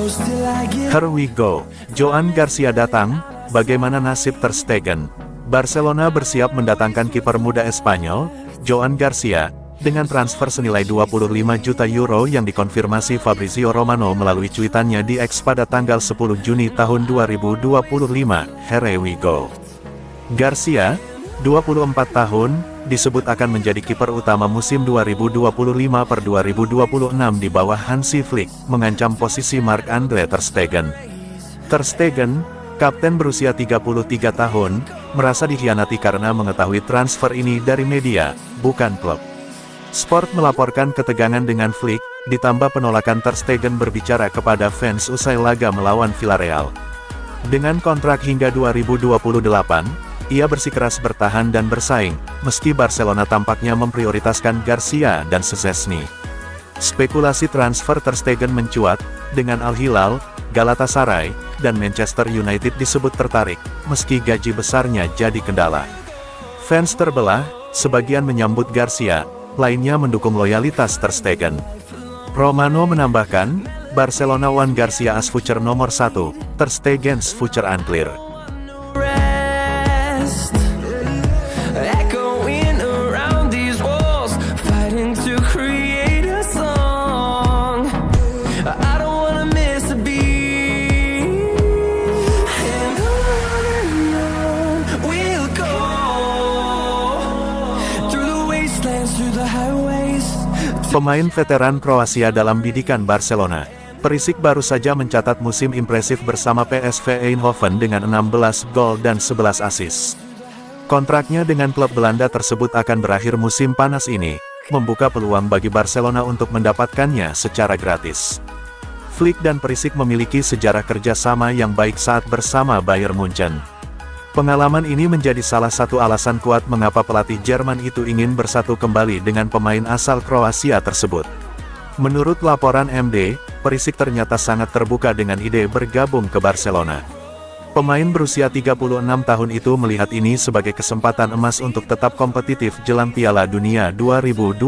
Here we go. Joan Garcia datang, bagaimana nasib Ter Stegen? Barcelona bersiap mendatangkan kiper muda Espanyol, Joan Garcia, dengan transfer senilai 25 juta euro yang dikonfirmasi Fabrizio Romano melalui cuitannya di X pada tanggal 10 Juni tahun 2025. Here we go. Garcia, 24 tahun, disebut akan menjadi kiper utama musim 2025/2026 di bawah Hansi Flick, mengancam posisi Marc-Andre Ter Stegen. Ter Stegen, kapten berusia 33 tahun, merasa dikhianati karena mengetahui transfer ini dari media, bukan klub. Sport melaporkan ketegangan dengan Flick, ditambah penolakan Ter Stegen berbicara kepada fans usai laga melawan Villarreal. Dengan kontrak hingga 2028, ia bersikeras bertahan dan bersaing, meski Barcelona tampaknya memprioritaskan Garcia dan Szczesny. Spekulasi transfer Ter Stegen mencuat, dengan Al Hilal, Galatasaray, dan Manchester United disebut tertarik, meski gaji besarnya jadi kendala. Fans terbelah, sebagian menyambut Garcia, lainnya mendukung loyalitas Ter Stegen. Romano menambahkan, Barcelona want Garcia as future nomor 1, Ter Stegen's future unclear. Pemain veteran Kroasia dalam bidikan Barcelona, Perisic baru saja mencatat musim impresif bersama PSV Eindhoven dengan 16 gol dan 11 assist. Kontraknya dengan klub Belanda tersebut akan berakhir musim panas ini, membuka peluang bagi Barcelona untuk mendapatkannya secara gratis. Flick dan Perisic memiliki sejarah kerjasama yang baik saat bersama Bayern Munchen. Pengalaman ini menjadi salah satu alasan kuat mengapa pelatih Jerman itu ingin bersatu kembali dengan pemain asal Kroasia tersebut. Menurut laporan MD, Perisic ternyata sangat terbuka dengan ide bergabung ke Barcelona. Pemain berusia 36 tahun itu melihat ini sebagai kesempatan emas untuk tetap kompetitif jelang Piala Dunia 2026.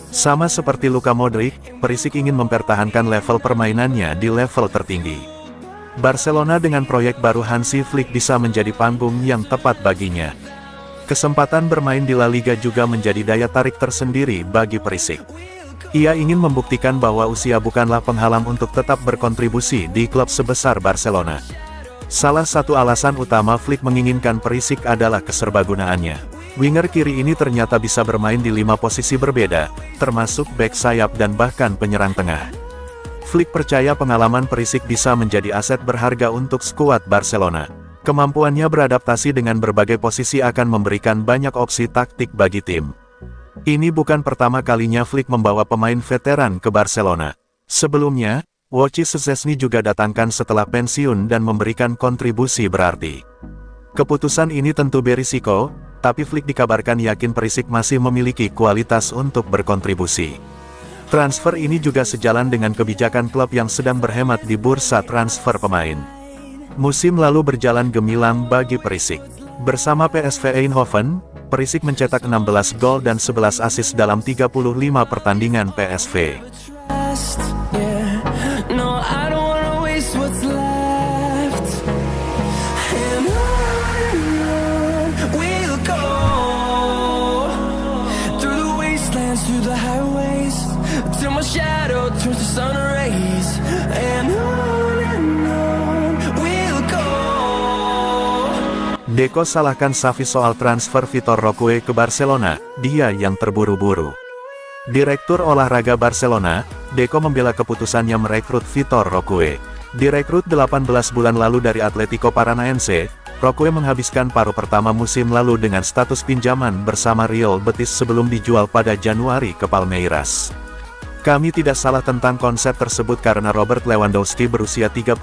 Sama seperti Luka Modric, Perisic ingin mempertahankan level permainannya di level tertinggi. Barcelona dengan proyek baru Hansi Flick bisa menjadi panggung yang tepat baginya. Kesempatan bermain di La Liga juga menjadi daya tarik tersendiri bagi Perisic. Ia ingin membuktikan bahwa usia bukanlah penghalang untuk tetap berkontribusi di klub sebesar Barcelona. Salah satu alasan utama Flick menginginkan Perisic adalah keserbagunaannya. Winger kiri ini ternyata bisa bermain di 5 posisi berbeda, termasuk bek sayap dan bahkan penyerang tengah. Flick percaya pengalaman Perisic bisa menjadi aset berharga untuk skuad Barcelona. Kemampuannya beradaptasi dengan berbagai posisi akan memberikan banyak opsi taktik bagi tim. Ini bukan pertama kalinya Flick membawa pemain veteran ke Barcelona. Sebelumnya, Wojciech Szczesny juga datangkan setelah pensiun dan memberikan kontribusi berarti. Keputusan ini tentu berisiko, tapi Flick dikabarkan yakin Perisic masih memiliki kualitas untuk berkontribusi. Transfer ini juga sejalan dengan kebijakan klub yang sedang berhemat di bursa transfer pemain. Musim lalu berjalan gemilang bagi Perisic. Bersama PSV Eindhoven, Perisic mencetak 16 gol dan 11 assist dalam 35 pertandingan PSV. Deco salahkan Xavi soal transfer Vitor Roque ke Barcelona, dia yang terburu-buru. Direktur olahraga Barcelona, Deco membela keputusannya merekrut Vitor Roque. Direkrut 18 bulan lalu dari Atletico Paranaense, Roque menghabiskan paruh pertama musim lalu dengan status pinjaman bersama Real Betis sebelum dijual pada Januari ke Palmeiras. Kami tidak salah tentang konsep tersebut karena Robert Lewandowski berusia 34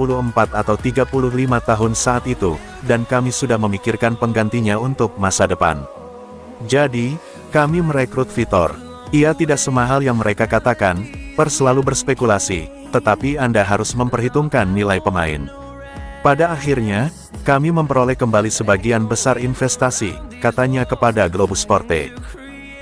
atau 35 tahun saat itu, dan kami sudah memikirkan penggantinya untuk masa depan. Jadi, kami merekrut Vitor. Ia tidak semahal yang mereka katakan, Spurs selalu berspekulasi, tetapi Anda harus memperhitungkan nilai pemain. Pada akhirnya, kami memperoleh kembali sebagian besar investasi, katanya kepada Globo Esporte.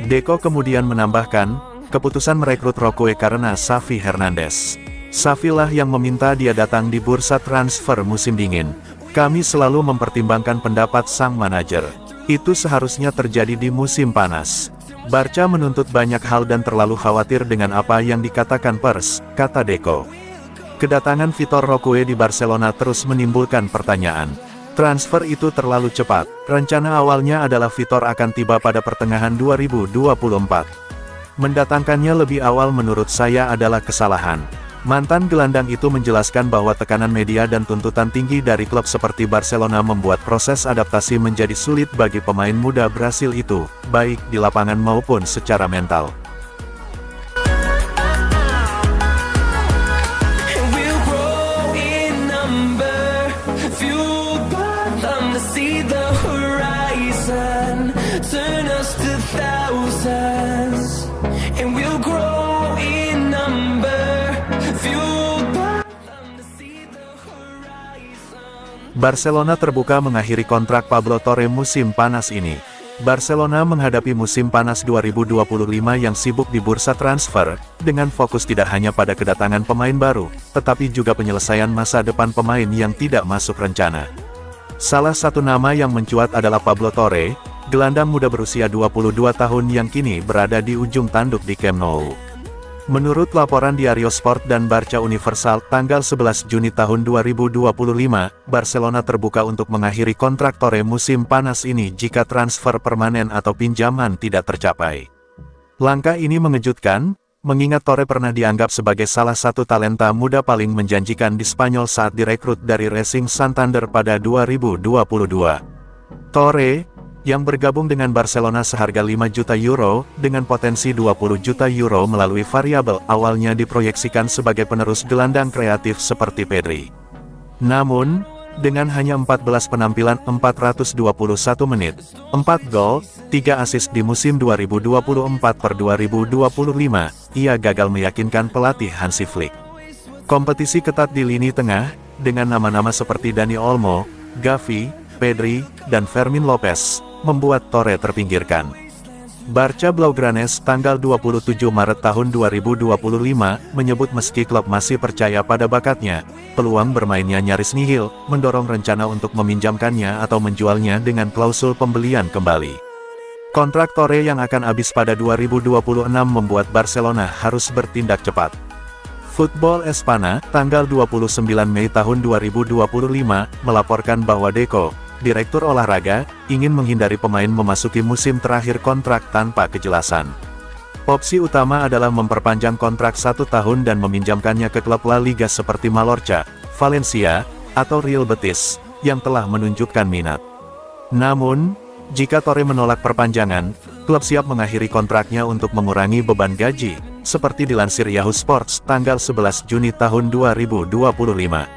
Deco kemudian menambahkan, keputusan merekrut Roque karena Xavi Hernandez. Xavi lah yang meminta dia datang di bursa transfer musim dingin. Kami selalu mempertimbangkan pendapat sang manajer. Itu seharusnya terjadi di musim panas. Barca menuntut banyak hal dan terlalu khawatir dengan apa yang dikatakan pers, kata Deco. Kedatangan Vitor Roque di Barcelona terus menimbulkan pertanyaan. Transfer itu terlalu cepat. Rencana awalnya adalah Vitor akan tiba pada pertengahan 2024. Mendatangkannya lebih awal menurut saya adalah kesalahan. Mantan gelandang itu menjelaskan bahwa tekanan media dan tuntutan tinggi dari klub seperti Barcelona membuat proses adaptasi menjadi sulit bagi pemain muda Brasil itu, baik di lapangan maupun secara mental. Barcelona terbuka mengakhiri kontrak Pablo Torre musim panas ini. Barcelona menghadapi musim panas 2025 yang sibuk di bursa transfer, dengan fokus tidak hanya pada kedatangan pemain baru, tetapi juga penyelesaian masa depan pemain yang tidak masuk rencana. Salah satu nama yang mencuat adalah Pablo Torre, gelandang muda berusia 22 tahun yang kini berada di ujung tanduk di Camp Nou. Menurut laporan Diario Sport dan Barca Universal tanggal 11 Juni tahun 2025, Barcelona terbuka untuk mengakhiri kontrak Torre musim panas ini jika transfer permanen atau pinjaman tidak tercapai. Langkah ini mengejutkan, mengingat Torre pernah dianggap sebagai salah satu talenta muda paling menjanjikan di Spanyol saat direkrut dari Racing Santander pada 2022. Torre, yang bergabung dengan Barcelona seharga 5 juta euro, dengan potensi 20 juta euro melalui variabel, awalnya diproyeksikan sebagai penerus gelandang kreatif seperti Pedri. Namun, dengan hanya 14 penampilan 421 menit, 4 gol, 3 assist di musim 2024/2025, ia gagal meyakinkan pelatih Hansi Flick. Kompetisi ketat di lini tengah, dengan nama-nama seperti Dani Olmo, Gavi, Pedri, dan Fermin Lopez, membuat Torre terpinggirkan. Barca Blaugranes tanggal 27 Maret tahun 2025 menyebut meski klub masih percaya pada bakatnya, peluang bermainnya nyaris nihil, mendorong rencana untuk meminjamkannya atau menjualnya dengan klausul pembelian kembali. Kontrak Torre yang akan habis pada 2026 membuat Barcelona harus bertindak cepat. Football Espana, tanggal 29 Mei tahun 2025, melaporkan bahwa Deco, direktur olahraga, ingin menghindari pemain memasuki musim terakhir kontrak tanpa kejelasan. Opsi utama adalah memperpanjang kontrak 1 tahun dan meminjamkannya ke klub La Liga seperti Mallorca, Valencia, atau Real Betis, yang telah menunjukkan minat. Namun, jika Torre menolak perpanjangan, klub siap mengakhiri kontraknya untuk mengurangi beban gaji, seperti dilansir Yahoo Sports tanggal 11 Juni tahun 2025.